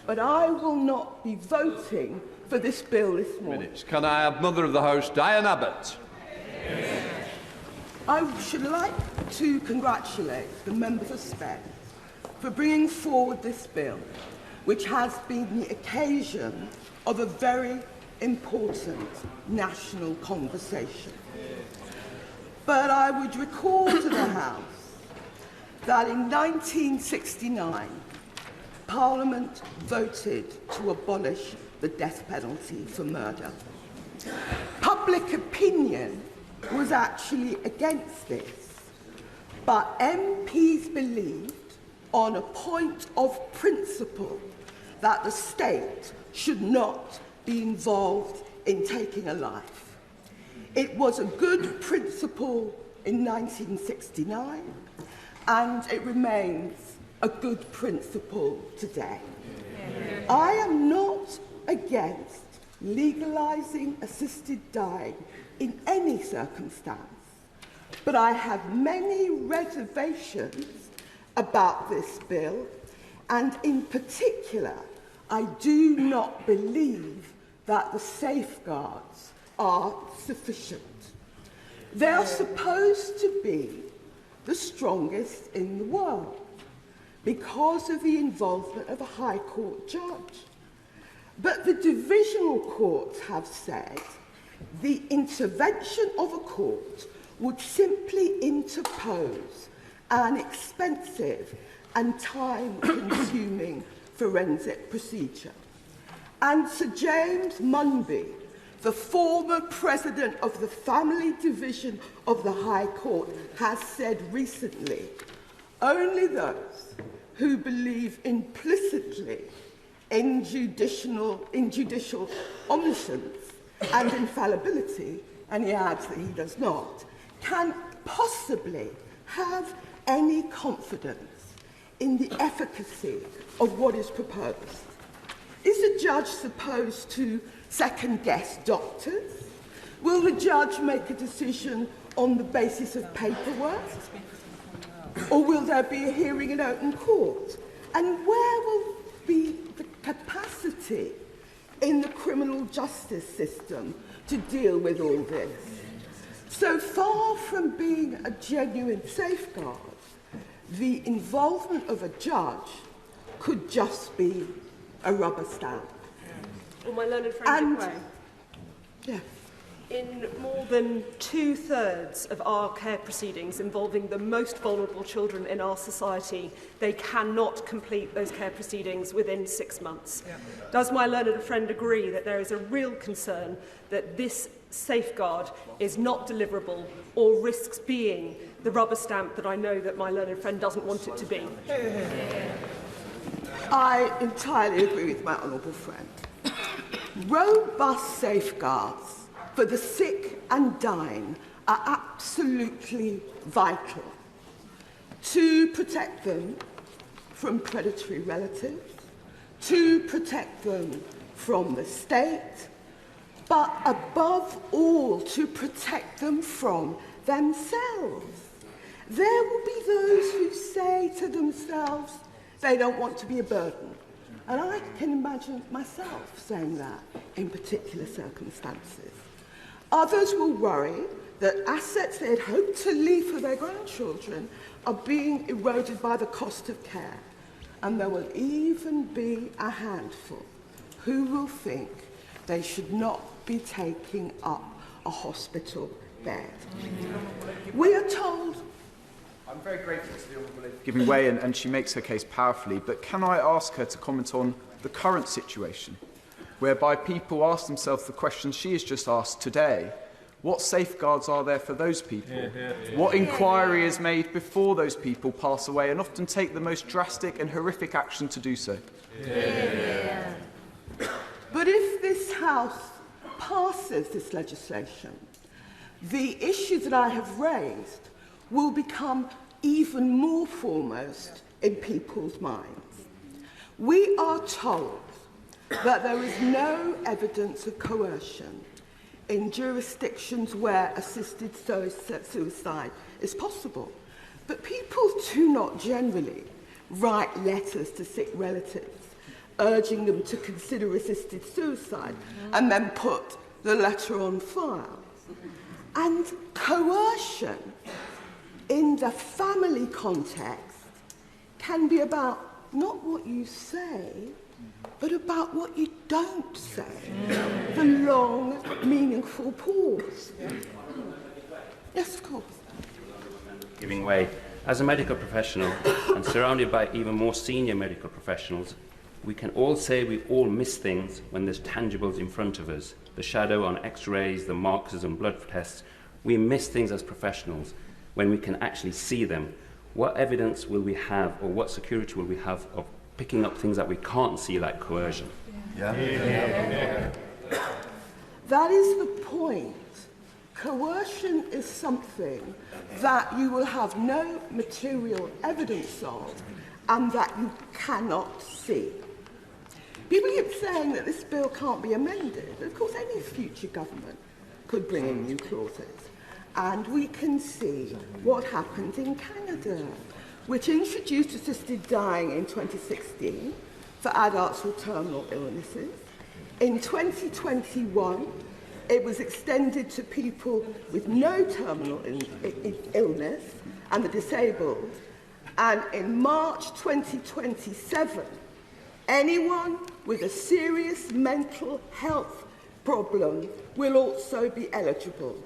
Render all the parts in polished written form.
but I will not be voting for this bill this morning. Can I have Mother of the House Diane Abbott? I should like to congratulate the members of Stoke for bringing forward this bill, which has been the occasion of a very important national conversation. But I would recall to the House that in 1969, Parliament voted to abolish the death penalty for murder. Public opinion was actually against this, but MPs believed on a point of principle that the state should not be involved in taking a life. It was a good principle in 1969, and it remains a good principle today. I am not against legalising assisted dying in any circumstance, but I have many reservations about this bill, and in particular, I do not believe that the safeguards are sufficient. They are supposed to be the strongest in the world because of the involvement of a High Court judge. But the divisional courts have said the intervention of a court would simply interpose an expensive and time-consuming forensic procedure. And Sir James Munby, the former president of the Family Division of the High Court, has said recently, only those who believe implicitly in judicial omniscience and infallibility, and he adds that he does not, can possibly have any confidence in the efficacy of what is proposed. Is the judge supposed to second-guess doctors? Will the judge make a decision on the basis of paperwork? Or will there be a hearing in open court? And where will be the capacity in the criminal justice system to deal with all this? So far from being a genuine safeguard, the involvement of a judge could just be a rubber stamp. Well, my learned friend Gray. Yes. In more than 2/3 of our care proceedings involving the most vulnerable children in our society, they cannot complete those care proceedings within 6 months. Yeah. Does my learned friend agree that there is a real concern that this safeguard is not deliverable or risks being the rubber stamp that I know that my learned friend doesn't want it to be? I entirely agree with my honourable friend. Robust safeguards for the sick and dying are absolutely vital to protect them from predatory relatives, to protect them from the state, but above all, to protect them from themselves. There will be those who say to themselves they don't want to be a burden. And I can imagine myself saying that in particular circumstances. Others will worry that assets they'd hoped to leave for their grandchildren are being eroded by the cost of care. And there will even be a handful who will think they should not be taking up a hospital bed. We are told... I'm very grateful to the Honourable Lady giving way, and she makes her case powerfully, but can I ask her to comment on the current situation, whereby people ask themselves the questions she has just asked today? What safeguards are there for those people? What inquiry is made before those people pass away and often take the most drastic and horrific action to do so? But if this House passes this legislation, the issues that I have raised will become even more foremost in people's minds. We are told that there is no evidence of coercion in jurisdictions where assisted suicide is possible. But people do not generally write letters to sick relatives urging them to consider assisted suicide, and then put the letter on file. And coercion in the family context can be about not what you say, but about what you don't say. The long, meaningful pause. Yes, of course. Giving way. As a medical professional and surrounded by even more senior medical professionals, we can all say we all miss things when there's tangibles in front of us. The shadow on x-rays, the markers on blood tests. We miss things as professionals when we can actually see them. What evidence will we have, or what security will we have of picking up things that we can't see, like coercion? That is the point. Coercion is something that you will have no material evidence of and that you cannot see. People keep saying that this bill can't be amended. Of course, any future government could bring in new clauses. And we can see what happened in Canada, which introduced assisted dying in 2016 for adults with terminal illnesses. In 2021, it was extended to people with no terminal illness and the disabled. And in March 2027, anyone with a serious mental health problem will also be eligible.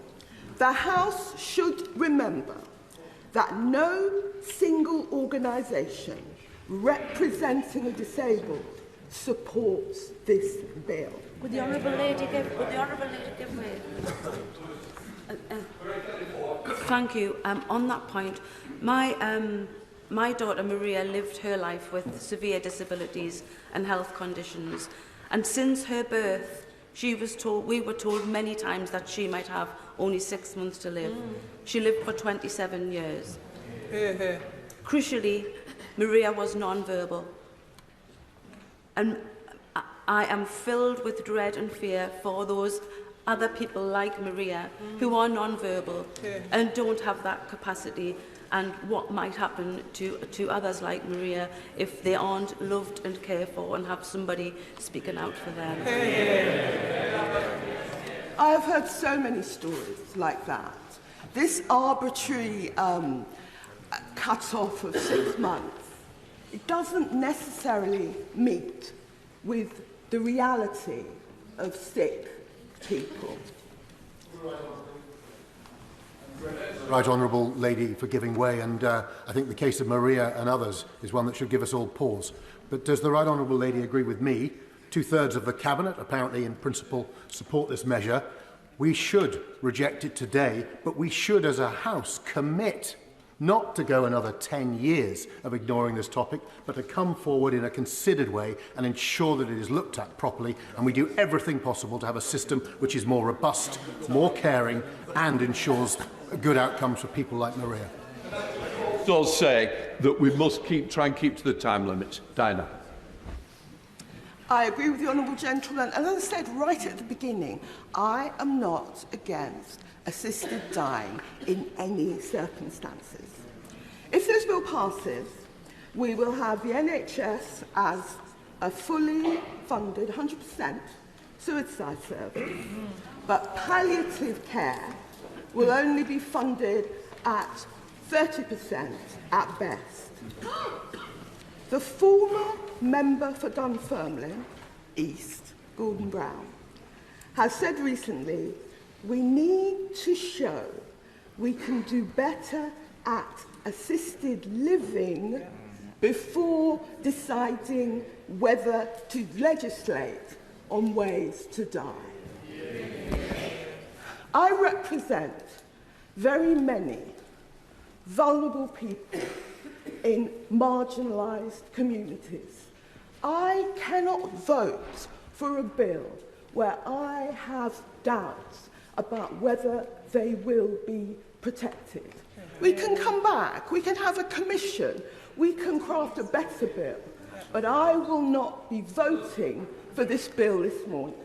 The House should remember that no single organisation representing the disabled supports this bill. Would the Honourable Lady give me? Thank you. On that point, my daughter Maria lived her life with severe disabilities and health conditions, and since her birth, we were told many times that she might have only 6 months to live. She lived for 27 years. Crucially, Maria was non-verbal. And I am filled with dread and fear for those other people like Maria who are non-verbal and don't have that capacity, and what might happen to others like Maria if they aren't loved and cared for and have somebody speaking out for them. I have heard so many stories like that. This arbitrary cut-off of 6 months, it doesn't necessarily meet with the reality of sick people. Right Honourable Lady for giving way, and I think the case of Maria and others is one that should give us all pause. But does the Right Honourable Lady agree with me? 2/3 of the Cabinet, apparently in principle, support this measure. We should reject it today, but we should as a House commit not to go another 10 years of ignoring this topic, but to come forward in a considered way and ensure that it is looked at properly, and we do everything possible to have a system which is more robust, more caring, and ensures good outcomes for people like Maria. It does say that we must try and keep to the time limit. Diana. I agree with the Honourable Gentleman, and as I said right at the beginning, I am not against assisted dying in any circumstances. If this bill passes, we will have the NHS as a fully funded 100% suicide service, but palliative care will only be funded at 30% at best. The former member for Dunfermline East, Gordon Brown, has said recently, we need to show we can do better at assisted living before deciding whether to legislate on ways to die. I represent very many vulnerable people in marginalised communities. I cannot vote for a bill where I have doubts about whether they will be protected. We can come back, we can have a commission, we can craft a better bill, but I will not be voting for this bill this morning.